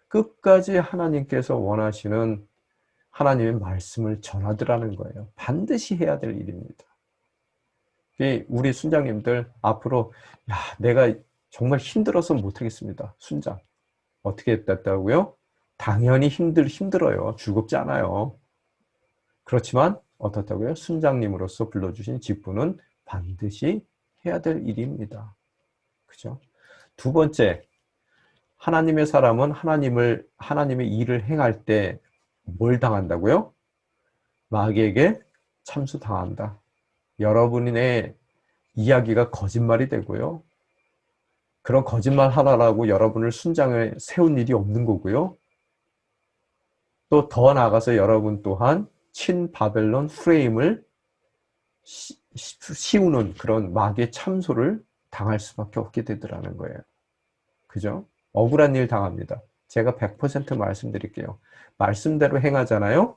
끝까지 하나님께서 원하시는 하나님의 말씀을 전하더라는 거예요. 반드시 해야 될 일입니다. 우리 순장님들 앞으로 야 내가 정말 힘들어서 못하겠습니다. 순장. 어떻게 했다고요? 당연히 힘들어요. 즐겁지 않아요. 그렇지만 어떻다고요? 순장님으로서 불러주신 직분은 반드시 해야 될 일입니다. 그죠? 두 번째, 하나님의 사람은 하나님의 일을 행할 때 뭘 당한다고요? 마귀에게 참수당한다. 여러분의 이야기가 거짓말이 되고요. 그런 거짓말 하나라고 여러분을 순장에 세운 일이 없는 거고요. 또 더 나아가서 여러분 또한 친바벨론 프레임을 씌우는 그런 마귀의 참소를 당할 수밖에 없게 되더라는 거예요. 그죠? 억울한 일 당합니다. 제가 100% 말씀드릴게요. 말씀대로 행하잖아요?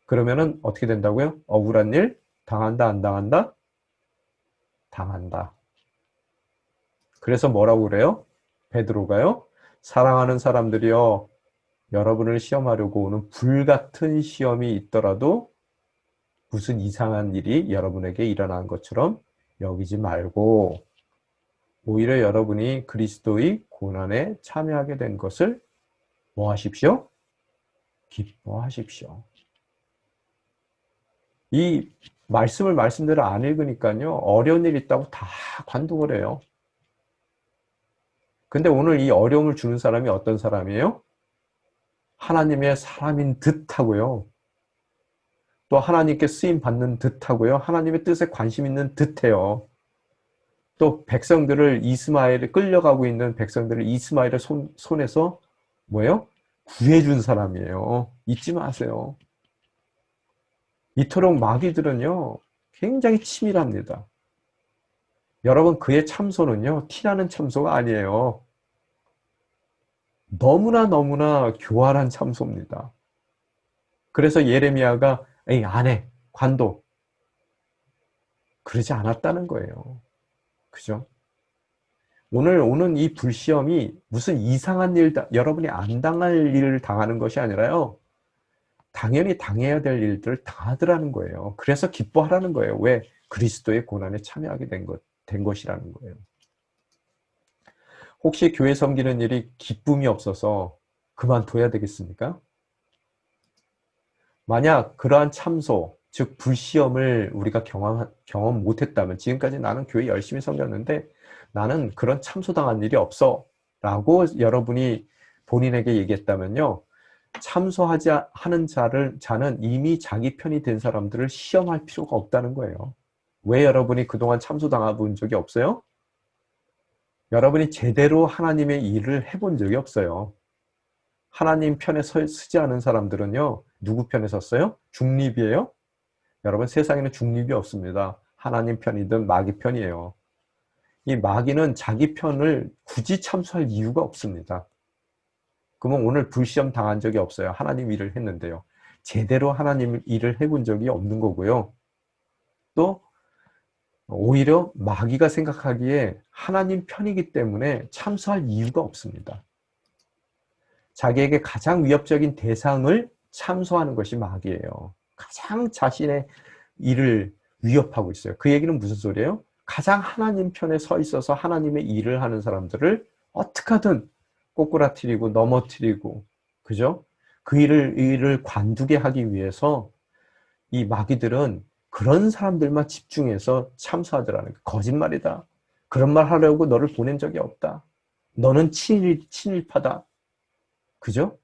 그러면은 어떻게 된다고요? 억울한 일 당한다, 안 당한다? 당한다. 그래서 뭐라고 그래요? 베드로가요? 사랑하는 사람들이요. 여러분을 시험하려고 오는 불같은 시험이 있더라도 무슨 이상한 일이 여러분에게 일어난 것처럼 여기지 말고 오히려 여러분이 그리스도의 고난에 참여하게 된 것을 뭐 하십시오? 기뻐하십시오. 이 말씀을 말씀대로 안 읽으니까요. 어려운 일 있다고 다 관독을 해요. 근데 오늘 이 어려움을 주는 사람이 어떤 사람이에요? 하나님의 사람인 듯 하고요. 또 하나님께 쓰임 받는 듯 하고요. 하나님의 뜻에 관심 있는 듯 해요. 또 백성들을 끌려가고 있는 백성들을 이스마엘의 손에서 뭐예요? 구해준 사람이에요. 잊지 마세요. 이토록 마귀들은요, 굉장히 치밀합니다. 여러분, 그의 참소는요, 티나는 참소가 아니에요. 너무나 교활한 참소입니다. 그래서 예레미야가, 에이, 안 해. 관둬. 그러지 않았다는 거예요. 그죠? 오늘 오는 이 불시험이 무슨 이상한 여러분이 안 당할 일을 당하는 것이 아니라요. 당연히 당해야 될 일들을 당하더라는 거예요. 그래서 기뻐하라는 거예요. 왜? 그리스도의 고난에 참여하게 된 것이라는 거예요. 혹시 교회 섬기는 일이 기쁨이 없어서 그만둬야 되겠습니까? 만약 그러한 참소, 즉 불시험을 우리가 경험 못했다면 지금까지 나는 교회 열심히 섬겼는데 나는 그런 참소당한 일이 없어 라고 여러분이 본인에게 얘기했다면요, 참소하지 하는 자는 이미 자기 편이 된 사람들을 시험할 필요가 없다는 거예요. 왜 여러분이 그동안 참소당해 본 적이 없어요? 여러분이 제대로 하나님의 일을 해본 적이 없어요. 하나님 편에 서지 않은 사람들은요, 누구 편에 섰어요? 중립이에요? 여러분, 세상에는 중립이 없습니다. 하나님 편이든 마귀 편이에요. 이 마귀는 자기 편을 굳이 참소할 이유가 없습니다. 그러면 오늘 불시험 당한 적이 없어요. 하나님 일을 했는데요. 제대로 하나님 일을 해본 적이 없는 거고요. 또 오히려 마귀가 생각하기에 하나님 편이기 때문에 참소할 이유가 없습니다. 자기에게 가장 위협적인 대상을 참소하는 것이 마귀예요. 가장 자신의 일을 위협하고 있어요. 그 얘기는 무슨 소리예요? 가장 하나님 편에 서 있어서 하나님의 일을 하는 사람들을 어떻게 하든 꼬꾸라뜨리고 넘어뜨리고, 그죠? 그 일을 관두게 하기 위해서 이 마귀들은 그런 사람들만 집중해서 참소하더라는 거예요. 거짓말이다. 그런 말 하려고 너를 보낸 적이 없다. 너는 친일파다. 그죠?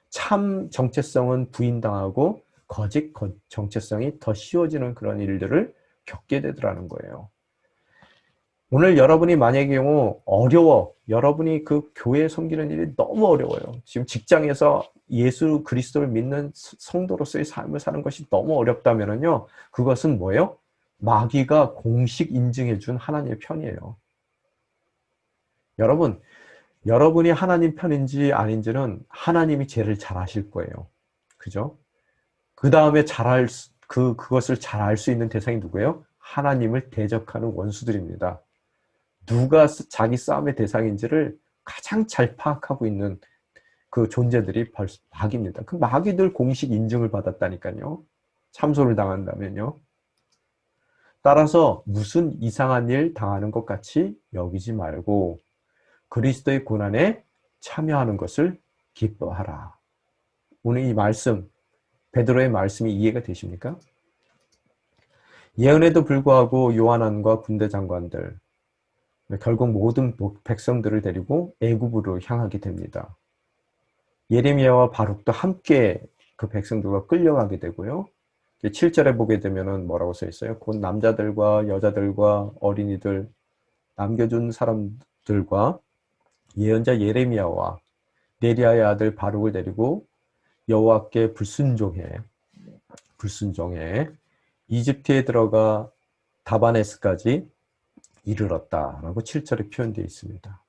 참 정체성은 부인당하고 거짓 정체성이 더 씌워지는 그런 일들을 겪게 되더라는 거예요. 오늘 여러분이 만약의 경우 어려워, 여러분이 그 교회 섬기는 일이 너무 어려워요. 지금 직장에서 예수 그리스도를 믿는 성도로서의 삶을 사는 것이 너무 어렵다면요, 그것은 뭐예요? 마귀가 공식 인증해 준 하나님의 편이에요. 여러분이 하나님 편인지 아닌지는 하나님이 제일 잘 아실 거예요. 그죠? 그 다음에 그것을 잘 알 수 있는 대상이 누구예요? 하나님을 대적하는 원수들입니다. 누가 자기 싸움의 대상인지를 가장 잘 파악하고 있는 그 존재들이 마귀입니다. 그 마귀들 공식 인증을 받았다니까요. 참소를 당한다면요. 따라서 무슨 이상한 일 당하는 것 같이 여기지 말고 그리스도의 고난에 참여하는 것을 기뻐하라. 오늘 이 말씀, 베드로의 말씀이 이해가 되십니까? 예언에도 불구하고 요한안과 군대 장관들, 결국 모든 백성들을 데리고 애굽으로 향하게 됩니다. 예레미야와 바룩도 함께 그 백성들과 끌려가게 되고요. 7절에 보게 되면은 뭐라고 써 있어요? 곧 남자들과 여자들과 어린이들, 남겨준 사람들과 예언자 예레미야와 네리야의 아들 바룩을 데리고 여호와께 불순종해 이집트에 들어가 다바네스까지 이르렀다라고 7절에 표현되어 있습니다.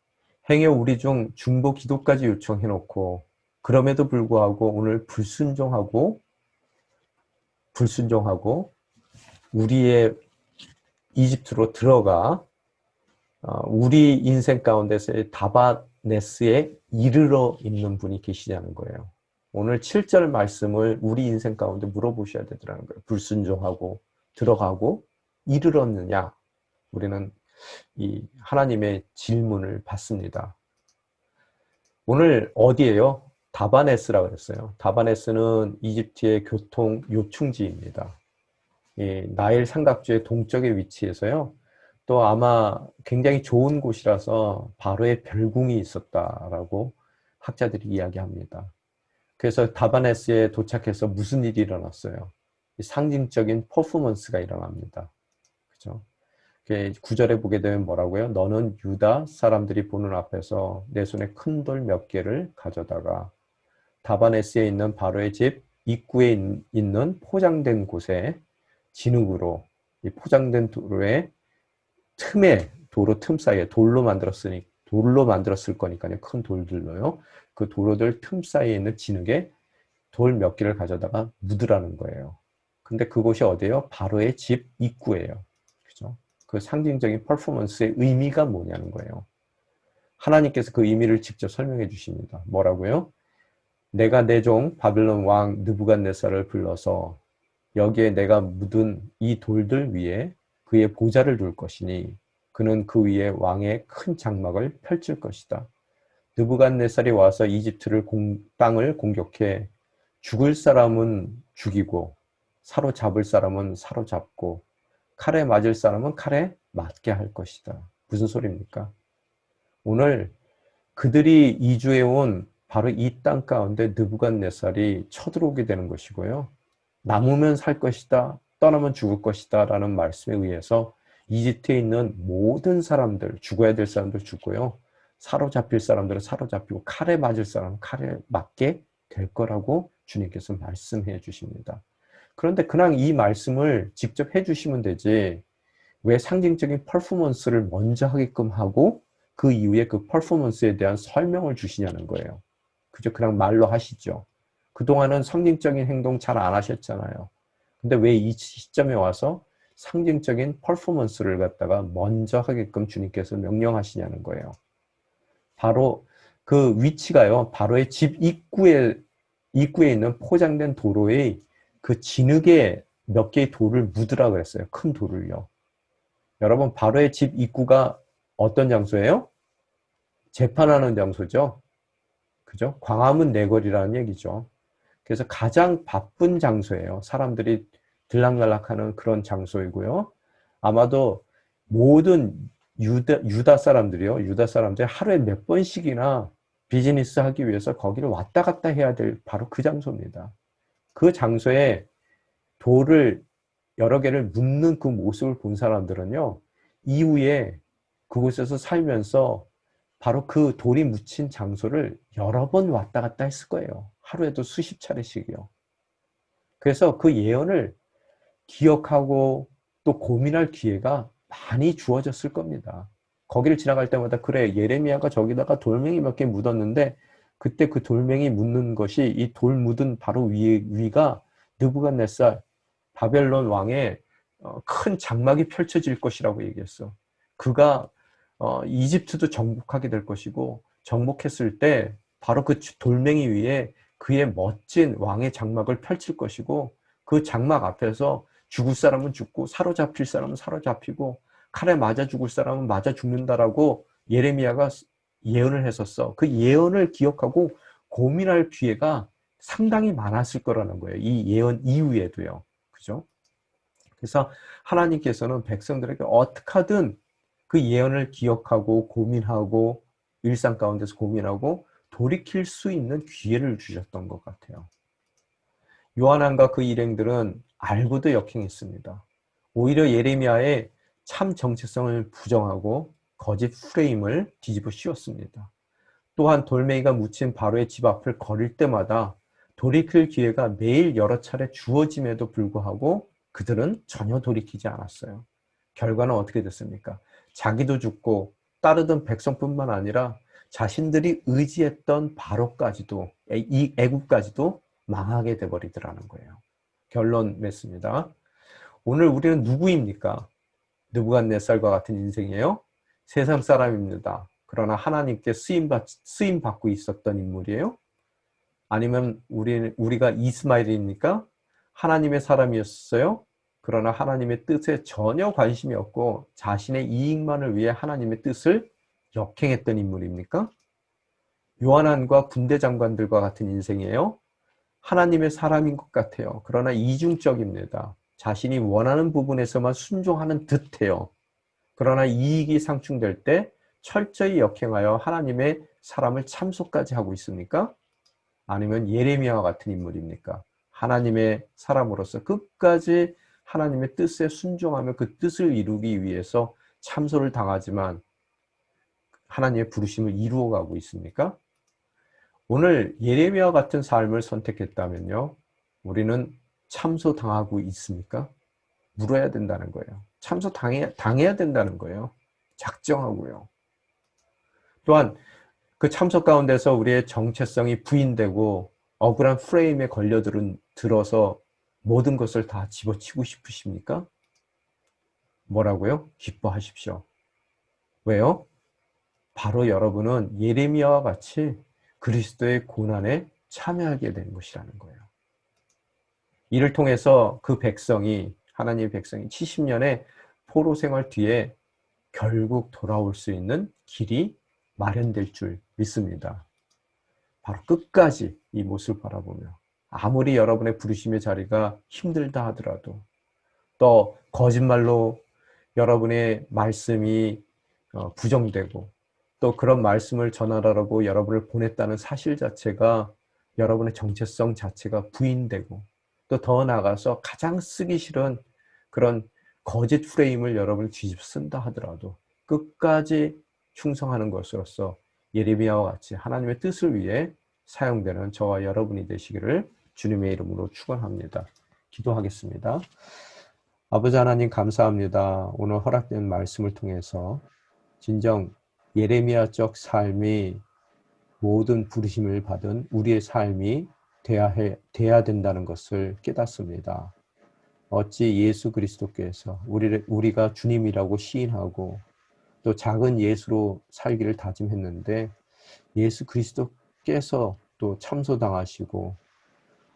행여 우리 중 중보 기도까지 요청해놓고 그럼에도 불구하고 오늘 불순종하고 우리의 이집트로 들어가 우리 인생 가운데서의 다바네스에 이르러 있는 분이 계시냐는 거예요. 오늘 7절 말씀을 우리 인생 가운데 물어보셔야 되더라는 거예요. 불순종하고 들어가고 이르렀느냐? 우리는 이 하나님의 질문을 받습니다. 오늘 어디예요? 다바네스라고 그랬어요. 다바네스는 이집트의 교통 요충지입니다. 이 나일 삼각주의 동쪽에 위치해서요. 또 아마 굉장히 좋은 곳이라서 바로의 별궁이 있었다라고 학자들이 이야기합니다. 그래서 다바네스에 도착해서 무슨 일이 일어났어요? 상징적인 퍼포먼스가 일어납니다. 그죠? 9절에 보게 되면 뭐라고요? 너는 유다 사람들이 보는 앞에서 내 손에 큰 돌 몇 개를 가져다가 다바네스에 있는 바로의 집 입구에 있는 포장된 곳에 진흙으로, 이 포장된 도로의 도로 틈 사이에 돌로 만들었을 거니까요. 큰 돌들로요. 그 도로들 틈 사이에 있는 진흙에 돌 몇 개를 가져다가 묻으라는 거예요. 근데 그곳이 어디예요? 바로의 집 입구예요. 그죠? 그 상징적인 퍼포먼스의 의미가 뭐냐는 거예요. 하나님께서 그 의미를 직접 설명해 주십니다. 뭐라고요? 내가 내 종 바벨론 왕 느부갓네살을 불러서 여기에 내가 묻은 이 돌들 위에 그의 보좌를 둘 것이니 그는 그 위에 왕의 큰 장막을 펼칠 것이다. 느부갓네살이 와서 이집트를 땅을 공격해 죽을 사람은 죽이고 사로잡을 사람은 사로잡고 칼에 맞을 사람은 칼에 맞게 할 것이다. 무슨 소리입니까? 오늘 그들이 이주해온 바로 이 땅 가운데 느부갓네살이 쳐들어오게 되는 것이고요. 남으면 살 것이다, 떠나면 죽을 것이다 라는 말씀에 의해서 이집트에 있는 모든 사람들, 죽어야 될 사람들 죽고요. 사로잡힐 사람들은 사로잡히고 칼에 맞을 사람은 칼에 맞게 될 거라고 주님께서 말씀해 주십니다. 그런데 그냥 이 말씀을 직접 해 주시면 되지 왜 상징적인 퍼포먼스를 먼저 하게끔 하고 그 이후에 그 퍼포먼스에 대한 설명을 주시냐는 거예요. 그저 그냥 말로 하시죠. 그동안은 상징적인 행동 잘 안 하셨잖아요. 근데 왜 이 시점에 와서 상징적인 퍼포먼스를 갖다가 먼저 하게끔 주님께서 명령하시냐는 거예요. 바로 그 위치가요. 바로의 집 입구에 있는 포장된 도로의 그 진흙에 몇 개의 돌을 묻으라 그랬어요. 큰 돌을요. 여러분, 바로의 집 입구가 어떤 장소예요? 재판하는 장소죠. 그죠? 광화문 내거리라는 얘기죠. 그래서 가장 바쁜 장소예요. 사람들이 들락날락하는 그런 장소이고요. 아마도 모든 유다 사람들이요. 유다 사람들이 하루에 몇 번씩이나 비즈니스 하기 위해서 거기를 왔다 갔다 해야 될 바로 그 장소입니다. 그 장소에 돌을 여러 개를 묻는 그 모습을 본 사람들은요. 이후에 그곳에서 살면서 바로 그 돌이 묻힌 장소를 여러 번 왔다 갔다 했을 거예요. 하루에도 수십 차례씩이요. 그래서 그 예언을 기억하고 또 고민할 기회가 많이 주어졌을 겁니다. 거기를 지나갈 때마다 그래 예레미야가 저기다가 돌멩이 몇 개 묻었는데 그때 그 돌멩이 묻는 것이 이 돌 묻은 바로 위가 느부갓네살 바벨론 왕의 큰 장막이 펼쳐질 것이라고 얘기했어. 그가 이집트도 정복하게 될 것이고 정복했을 때 바로 그 돌멩이 위에 그의 멋진 왕의 장막을 펼칠 것이고 그 장막 앞에서 죽을 사람은 죽고 사로잡힐 사람은 사로잡히고 칼에 맞아 죽을 사람은 맞아 죽는다라고 예레미야가 예언을 했었어. 그 예언을 기억하고 고민할 기회가 상당히 많았을 거라는 거예요. 이 예언 이후에도요. 그죠? 그래서 하나님께서는 백성들에게 어떻게 하든 그 예언을 기억하고 고민하고 일상 가운데서 고민하고 돌이킬 수 있는 기회를 주셨던 것 같아요. 요한왕과 그 일행들은 알고도 역행했습니다. 오히려 예레미야의 참 정체성을 부정하고 거짓 프레임을 뒤집어 씌웠습니다. 또한 돌멩이가 묻힌 바로의 집 앞을 걸을 때마다 돌이킬 기회가 매일 여러 차례 주어짐에도 불구하고 그들은 전혀 돌이키지 않았어요. 결과는 어떻게 됐습니까? 자기도 죽고 따르던 백성뿐만 아니라 자신들이 의지했던 바로까지도 이 애굽까지도 망하게 돼버리더라는 거예요. 결론 맺습니다. 오늘 우리는 누구입니까? 느부갓네살과 같은 인생이에요. 세상 사람입니다. 그러나 하나님께 쓰임 받고 있었던 인물이에요. 아니면 우리가 이스마엘입니까? 하나님의 사람이었어요. 그러나 하나님의 뜻에 전혀 관심이 없고 자신의 이익만을 위해 하나님의 뜻을 역행했던 인물입니까? 요한안과 군대 장관들과 같은 인생이에요. 하나님의 사람인 것 같아요. 그러나 이중적입니다. 자신이 원하는 부분에서만 순종하는 듯해요. 그러나 이익이 상충될 때 철저히 역행하여 하나님의 사람을 참소까지 하고 있습니까? 아니면 예레미야와 같은 인물입니까? 하나님의 사람으로서 끝까지 하나님의 뜻에 순종하며 그 뜻을 이루기 위해서 참소를 당하지만 하나님의 부르심을 이루어가고 있습니까? 오늘 예레미야와 같은 삶을 선택했다면요. 우리는 참소당하고 있습니까? 물어야 된다는 거예요. 당해야 된다는 거예요. 작정하고요. 또한 그 참소 가운데서 우리의 정체성이 부인되고 억울한 프레임에 들어서 모든 것을 다 집어치고 싶으십니까? 뭐라고요? 기뻐하십시오. 왜요? 바로 여러분은 예레미야와 같이 그리스도의 고난에 참여하게 된 것이라는 거예요. 이를 통해서 그 백성이 하나님의 백성이 70년의 포로 생활 뒤에 결국 돌아올 수 있는 길이 마련될 줄 믿습니다. 바로 끝까지 이 모습을 바라보며 아무리 여러분의 부르심의 자리가 힘들다 하더라도 또 거짓말로 여러분의 말씀이 부정되고 또 그런 말씀을 전하라고 여러분을 보냈다는 사실 자체가 여러분의 정체성 자체가 부인되고 또 더 나아가서 가장 쓰기 싫은 그런 거짓 프레임을 여러분이 뒤집어 쓴다 하더라도 끝까지 충성하는 것으로서 예레미야와 같이 하나님의 뜻을 위해 사용되는 저와 여러분이 되시기를 주님의 이름으로 축원합니다. 기도하겠습니다. 아버지 하나님 감사합니다. 오늘 허락된 말씀을 통해서 진정 예레미야적 삶이 모든 부르심을 받은 우리의 삶이 돼야 된다는 것을 깨닫습니다. 어찌 예수 그리스도께서 우리가 주님이라고 시인하고 또 작은 예수로 살기를 다짐했는데 예수 그리스도께서 또 참소당하시고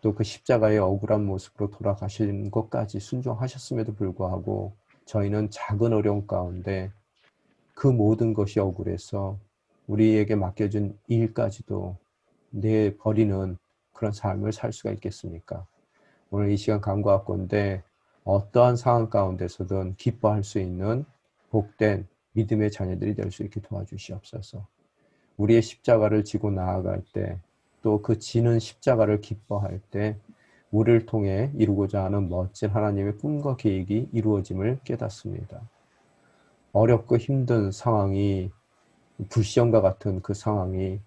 또 그 십자가의 억울한 모습으로 돌아가신 것까지 순종하셨음에도 불구하고 저희는 작은 어려움 가운데 그 모든 것이 억울해서 우리에게 맡겨진 일까지도 내버리는 그런 삶을 살 수가 있겠습니까? 오늘 이 시간 간구하건대 어떠한 상황 가운데서든 기뻐할 수 있는 복된 믿음의 자녀들이 될 수 있게 도와주시옵소서. 우리의 십자가를 지고 나아갈 때 또 그 지는 십자가를 기뻐할 때 우리를 통해 이루고자 하는 멋진 하나님의 꿈과 계획이 이루어짐을 깨닫습니다. 어렵고 힘든 상황이 불시험과 같은 그 상황이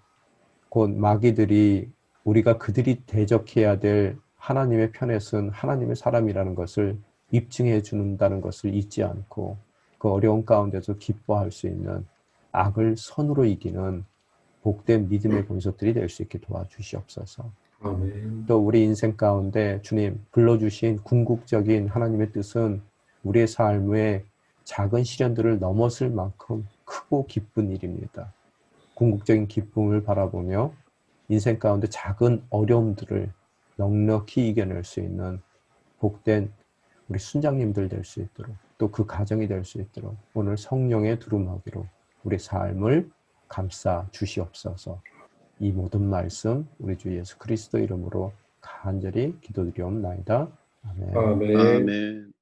곧 마귀들이 우리가 그들이 대적해야 될 하나님의 편에 선 하나님의 사람이라는 것을 입증해 준다는 것을 잊지 않고 그 어려운 가운데서 기뻐할 수 있는 악을 선으로 이기는 복된 믿음의 본속들이 될 수 있게 도와주시옵소서. 아멘. 또 우리 인생 가운데 주님 불러주신 궁극적인 하나님의 뜻은 우리의 삶의 작은 시련들을 넘어설 만큼 크고 기쁜 일입니다. 궁극적인 기쁨을 바라보며 인생 가운데 작은 어려움들을 넉넉히 이겨낼 수 있는 복된 우리 순장님들 될 수 있도록 또 그 가정이 될 수 있도록 오늘 성령의 두루마기로 우리 삶을 감싸 주시옵소서. 이 모든 말씀 우리 주 예수 그리스도 이름으로 간절히 기도드리옵나이다. 아멘. 아멘.